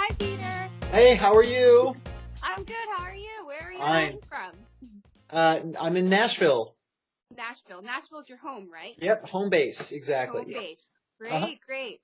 Hi, Peter. Hey, how are you? I'm good. How are you? Where are you Fine. from? I'm in Nashville. Nashville. Nashville's your home, right? Yep, home base, exactly. Home base. Uh-huh. Great, great.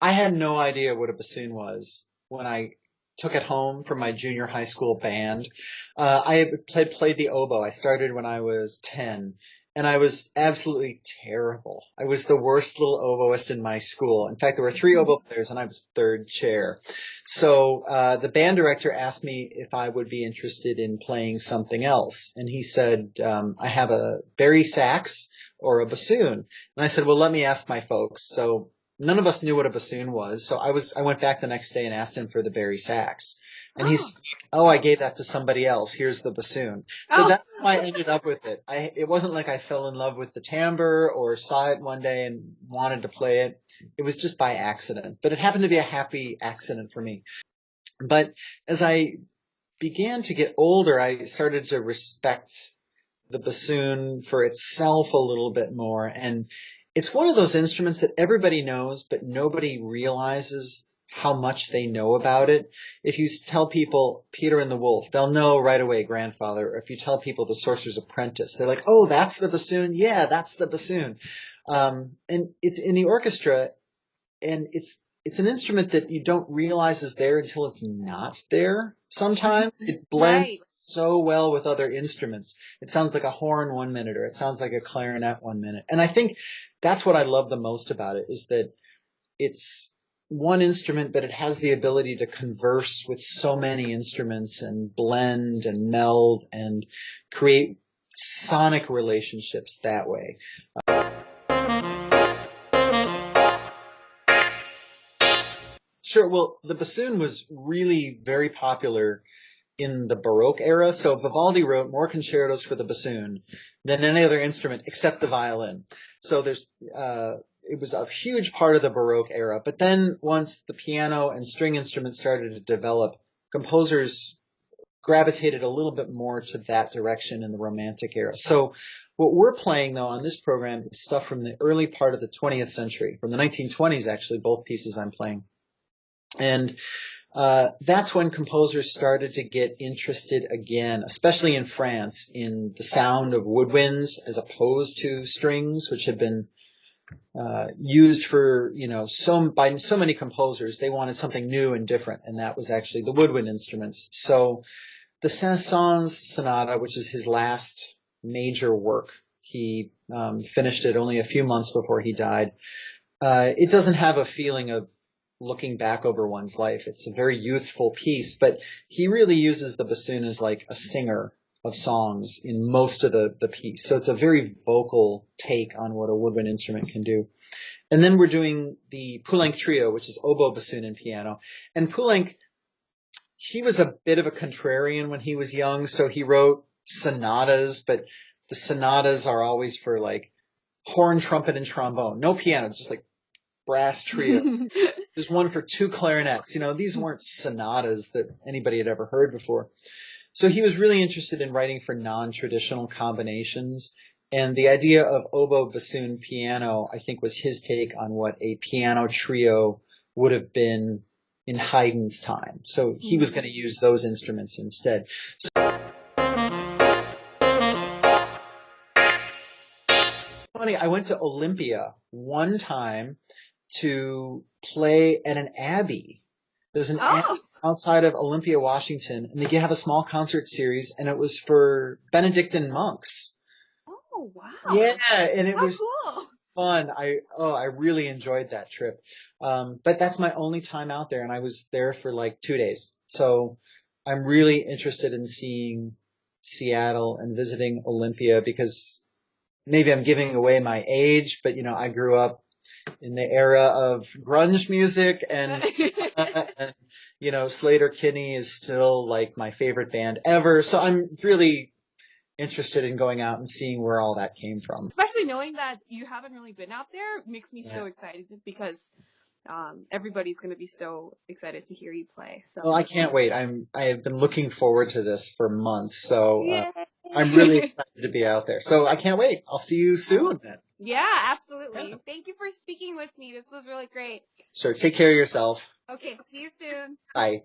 I had no idea what a bassoon was when I took it home from my junior high school band. I had played the oboe. I started when I was 10, and I was absolutely terrible. I was the worst little oboist in my school. In fact, there were three oboe players, and I was third chair. So the band director asked me if I would be interested in playing something else, and he said, I have a bari sax or a bassoon. And I said, well, let me ask my folks. So none of us knew what a bassoon was, so I went back the next day and asked him for the bari sax. And he Oh. said, oh, I gave that to somebody else. Here's the bassoon. So Oh. that's how I ended up with it. It wasn't like I fell in love with the timbre or saw it one day and wanted to play it. It was just by accident. But it happened to be a happy accident for me. But as I began to get older, I started to respect the bassoon for itself a little bit more. And it's one of those instruments that everybody knows, but nobody realizes how much they know about it. If you tell people Peter and the Wolf, they'll know right away Grandfather. Or if you tell people The Sorcerer's Apprentice, they're like, oh, that's the bassoon? Yeah, that's the bassoon. And it's in the orchestra, and it's an instrument that you don't realize is there until it's not there. Sometimes it blends Right. so well with other instruments. It sounds like a horn one minute, or it sounds like a clarinet one minute. And I think that's what I love the most about it, is that it's one instrument, but it has the ability to converse with so many instruments and blend and meld and create sonic relationships that way. Sure. Well, the bassoon was really very popular in the Baroque era. So Vivaldi wrote more concertos for the bassoon than any other instrument except the violin. So it was a huge part of the Baroque era. But then once the piano and string instruments started to develop, composers gravitated a little bit more to that direction in the Romantic era. So what we're playing, though, on this program is stuff from the early part of the 20th century, from the 1920s, actually, both pieces I'm playing. And that's when composers started to get interested again, especially in France, in the sound of woodwinds as opposed to strings, which had been used for, by so many composers. They wanted something new and different, and that was actually the woodwind instruments. So the Saint-Saëns Sonata, which is his last major work, he finished it only a few months before he died. It doesn't have a feeling of looking back over one's life. It's a very youthful piece, but he really uses the bassoon as like a singer of songs in most of the piece. So it's a very vocal take on what a woodwind instrument can do. And then we're doing the Poulenc Trio, which is oboe, bassoon, and piano. And Poulenc, he was a bit of a contrarian when he was young, so he wrote sonatas, but the sonatas are always for like horn, trumpet, and trombone. No piano, just like brass trio. There's one for two clarinets. These weren't sonatas that anybody had ever heard before. So he was really interested in writing for non-traditional combinations. And the idea of oboe, bassoon, piano, I think, was his take on what a piano trio would have been in Haydn's time. So he was going to use those instruments instead. It's funny, I went to Olympia one time to play at an abbey. There's an abbey outside of Olympia, Washington, and they have a small concert series, and it was for Benedictine monks. Oh, wow. Yeah, and it was cool. fun. I really enjoyed that trip. But that's my only time out there, and I was there for like 2 days. So I'm really interested in seeing Seattle and visiting Olympia, because maybe I'm giving away my age, but I grew up in the era of grunge music, and Slater Kinney is still like my favorite band ever. So I'm really interested in going out and seeing where all that came from. Especially knowing that you haven't really been out there makes me so excited, because everybody's going to be so excited to hear you play. So. Well, I can't wait. I have been looking forward to this for months, so Yay. I'm really excited to be out there. So I can't wait. I'll see you soon then. Yeah, absolutely. Yeah. Thank you for speaking with me. This was really great. Sure. Take care of yourself. Okay, see you soon. Bye.